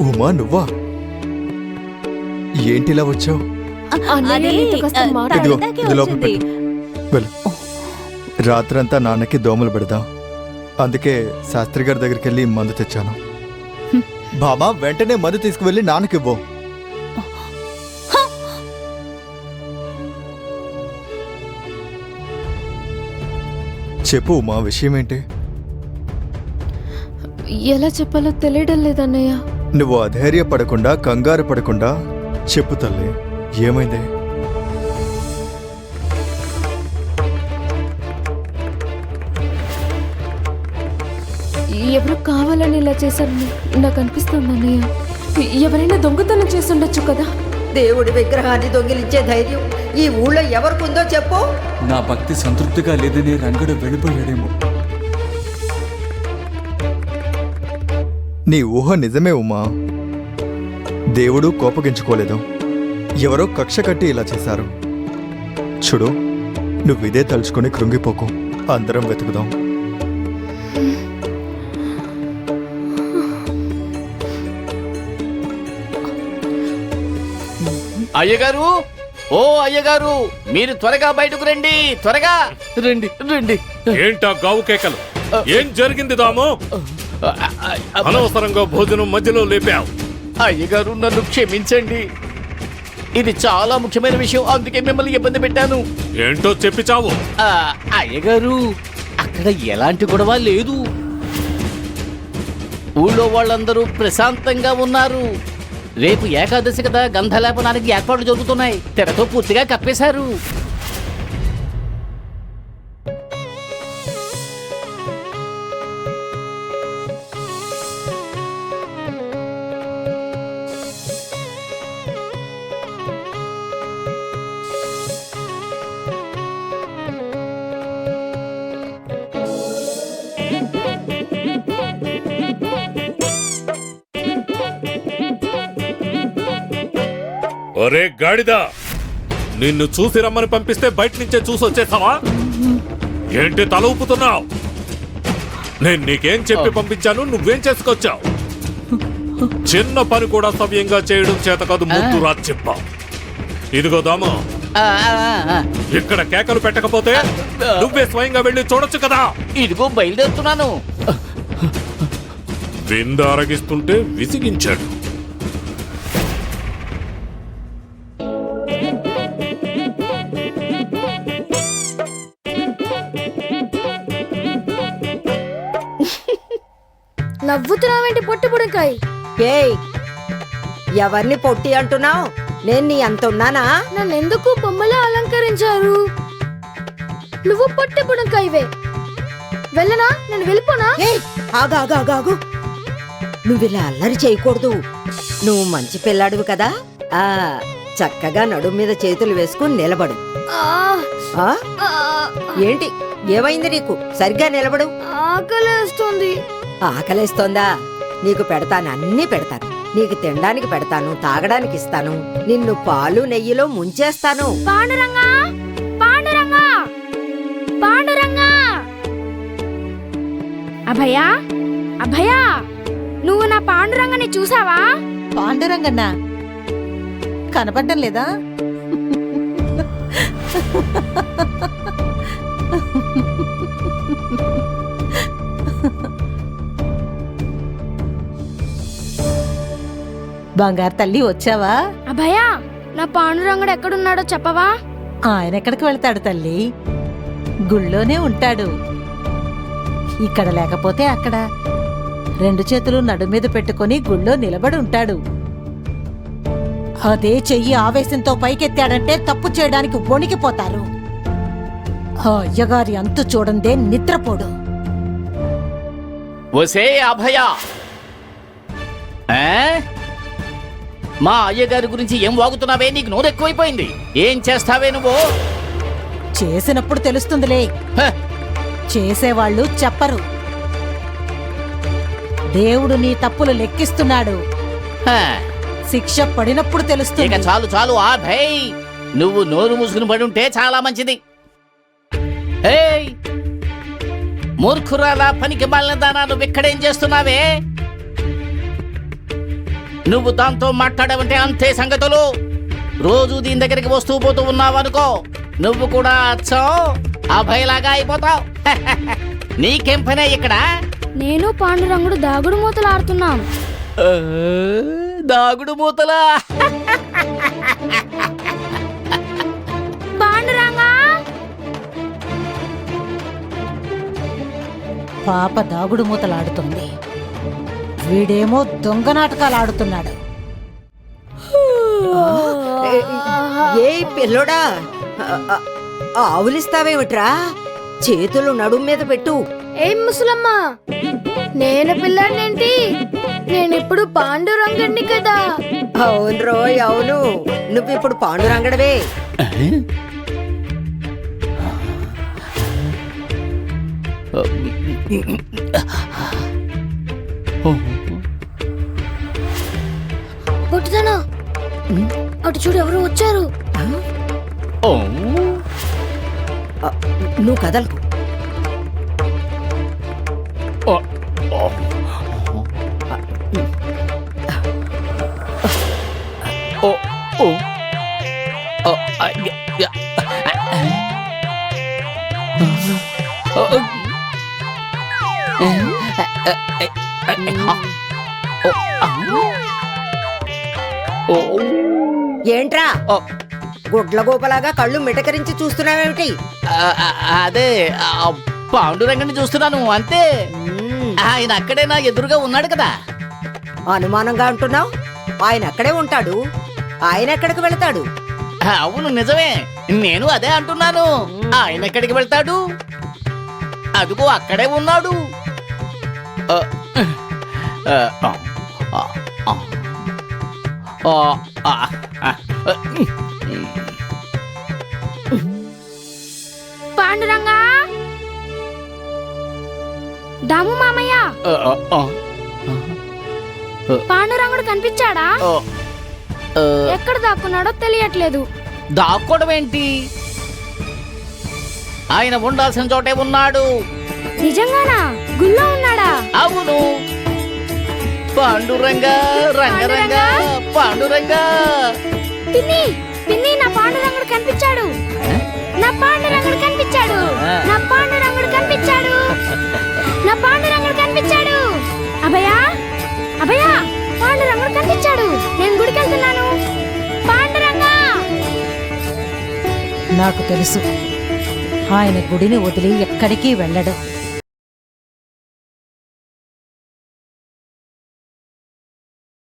ఉమా నువ్వా? ఏంటిలా వచ్చావు? రాత్రంతా నాన్నకి దోమలు పెడదాం, అందుకే శాస్త్రి గారి దగ్గరికి వెళ్ళి మందు తెచ్చాను. బామా వెంటనే మందు తీసుకువెళ్ళి నాన్నకివ్వు. చెప్పు ఉమా, విషయం ఏంటి? ఎలా చెప్పాలో తెలియడం లేదన్నయ్య. నువ్వు అధైర్యపడకుండా కంగారు పడకుండా చెప్పు తల్లి, ఏమైంది? ఎవరు కావాలని ఇలా చేశారని నాకు అనిపిస్తుంది అన్నయ్య. ఎవరైనా దొంగతనం చేస్తుండొచ్చు కదా. దేవుడి విగ్రహాన్ని దొంగిలించే ధైర్యం ఈ ఊళ్ళో ఎవరికుందో చెప్పు. నా భక్తి సంతృప్తిగా లేదని రంగడు వెళ్ళిపోయాడేమో. నీ ఊహ నిజమే ఉమా. దేవుడు కోపగించుకోలేదు, ఎవరో కక్ష కట్టి ఇలా చేశారు. చూడు, నువ్విదే తలుచుకొని కృంగిపోకు, అందరం వెతుకుదాం. అయ్యగారు, ఓ అయ్యగారు, మీరు త్వరగా బయటకు రండి, త్వరగా రండి రండి. ఏంటా గావు కేకలు? ఏం జరిగింది దాము? అనవసరంగా భోజనం మధ్యలో లేపావు. అయ్యగారు నన్ను క్షమించండి, ఇది చాలా ముఖ్యమైన విషయం, అందుకే మిమ్మల్ని ఇబ్బంది పెట్టాను. ఏంటో చెప్పి చావు. అయ్యగారు, అక్కడ ఎలాంటి గొడవ లేదు, ఊళ్ళో వాళ్ళందరూ ప్రశాంతంగా ఉన్నారు. రేపు ఏకాదశి కదా, గంధలేపనానికి ఏర్పాట్లు జరుగుతున్నాయి, తెరతో పూర్తిగా కప్పేశారు. ఒరే గాడిదా, నిన్ను చూసి రమ్మని పంపిస్తే బయట నుంచే చూసి వచ్చేసావా? ఏంటి తల ఊపుతున్నావు? నేను నీకేం చెప్పి పంపించాను, నువ్వేం చేసుకొచ్చావు? చిన్న పని కూడా సవ్యంగా చేయడం చేత కాదు, ముందు రా చెప్పా. ఇదిగో దాము, ఇక్కడ కేకలు పెట్టకపోతే నువ్వే స్వయంగా వెళ్ళి చూడొచ్చు కదా. ఇదిగో బయలుదేరుతున్నాను. వింద అరగిస్తుంటే విసిగించాడు. నవ్వుతున్నావేంటి పొట్టి బుడంకాయ్? ఏయ్, ఎవరిని పొట్టి అంటున్నావు? నేను నీ అంత ఉన్నానా? నన్నెందుకు బొమ్మలా అలంకరించారు? నువ్వు పొట్టి బుడంకాయవే. వెళ్ళనా? నేను వెళ్ళిపోనా? ఆగాగాగాగు, నువ్విలా అల్లరి చేయకూడదు. నువ్వు మంచి పిల్లాడివి కదా, చక్కగా నడుం మీద చేతులు వేసుకుని నిలబడు. ఏంటి, ఏమైంది నీకు? సరిగ్గా నిలబడు. ఆకలేస్తుంది. ఆకలేస్తోందా? నీకు పెడతాను, అన్నీ పెడతాను. నీకు తినడానికి పెడతాను, తాగడానికి ఇస్తాను, నిన్ను పాలు నెయ్యిలో ముంచేస్తాను. పాండురంగా, పాండురంగా, పాండురంగా. అభయా, అభయా, నువ్వు నా పాండురంగని చూసావా? పాండురంగన్నా కనపడ్డం లేదా? బంగారు తల్లి, వచ్చావా? అభయా, నా పాండురంగుడు ఎక్కడున్నాడో చెప్పవా? ఆయన ఎక్కడికి వెళ్తాడు తల్లి, గుళ్ళోనే ఉంటాడు. ఇక్కడ లేకపోతే అక్కడ రెండు చేతులు నడు మీద పెట్టుకుని గుళ్ళో నిలబడి ఉంటాడు. అదే చెయ్యి ఆవేశంతో పైకెత్తాడంటే తప్పు చేయడానికి వణికిపోతారు. ఆ అయ్యగారి అంతు చూడందే నిద్రపోడు. ఒసే అభయ, మా అయ్యగారి గురించి ఏం వాగుతున్నావే? నీకు నోరు ఎక్కువైపోయింది. ఏం చేస్తావే నువ్వు? చేసినప్పుడు తెలుస్తుందిలే, చేసేవాళ్ళు చెప్పరు. దేవుడు నీ తప్పులు లెక్కిస్తున్నాడు, శిక్ష పడినప్పుడు తెలుస్తుంది. ఇక చాలు చాలు అభయ్, నువ్వు నోరు మూసుకుని పడి ఉంటే చాలా మంచిది. మూర్ఖురాలా, పనికి మాలిన దానా, నువ్వు ఇక్కడేం చేస్తున్నావే? నువ్వు దాంతో మాట్లాడవంటే అంతే సంగతులు. రోజు దీని దగ్గరికి వస్తూ పోతూ ఉన్నావనుకో, నువ్వు కూడా అచ్చం అభయలాగా అయిపోతావు. నీకేం పనే ఇక్కడ? నేను పాండురంగుడు దాగుడు మూతలు ఆడుతున్నాం. దాగుడు మూతలా? పాండురంగా, పాప దాగుడు మూతలాడుతుంది, వీడేమో దొంగ నాటకాలు ఆడుతున్నాడు. ఏ పిల్లోడా, ఆవులిస్తావేమిట్రా? చేతులు నడుం మీద పెట్టు. ఏం ముసలమ్మ, నేను పిల్లాడినేంటి? నేనిప్పుడు పాండురంగడిని కదా. అవును రోయ్, అవును, నువ్విప్పుడు పాండురంగడవే. పొట్టుదనా, అటు చూడు, ఎవరు వచ్చారు. నువ్వు కదలకు. ఏంట్రా గుడ్ల గోపలాగా కళ్ళు మిటకరించి చూస్తున్నావేమిటి? అదే పాండురంగని చూస్తున్నాను అంతే. ఆయన అక్కడే నా ఎదురుగా ఉన్నాడు కదా. అనుమానంగా అంటున్నావు? ఆయన అక్కడే ఉంటాడు. ఆయన ఎక్కడికి వెళతాడు? అవును, నిజమే, నేను అదే అంటున్నాను. ఆయన ఎక్కడికి వెళ్తాడు? అదుగో అక్కడే ఉన్నాడు. పాండురంగా, దాము మామయ్య, పాండురంగుడు కనిపించాడా? ఎక్కడ దాక్కున్నాడో తెలియట్లేదు. దాక్కోవడం ఏంటి? ఆయన ఉండాల్సిన చోటే ఉన్నాడు. నిజంగానా? గుళ్ళో ఉన్నాడా? అవును. పాండురంగా, రంగరంగా, పాండురంగా. పిన్ని, పిన్ని, నా పాండురంగుడు కనిపించాడు. నా పాండురంగుడు కనిపించాడు. నా పాండురంగుడు కనిపించాడు. నా పాండురంగుడు కనిపించాడు. అభయా, అభయా, పాండురంగుడు కనిపించాడు. నేను గుడికి వెళ్తున్నాను. పాండురంగా. నాకు తెలుసు, ఆయన గుడిని వదిలి ఎక్కడికి వెళ్ళడు.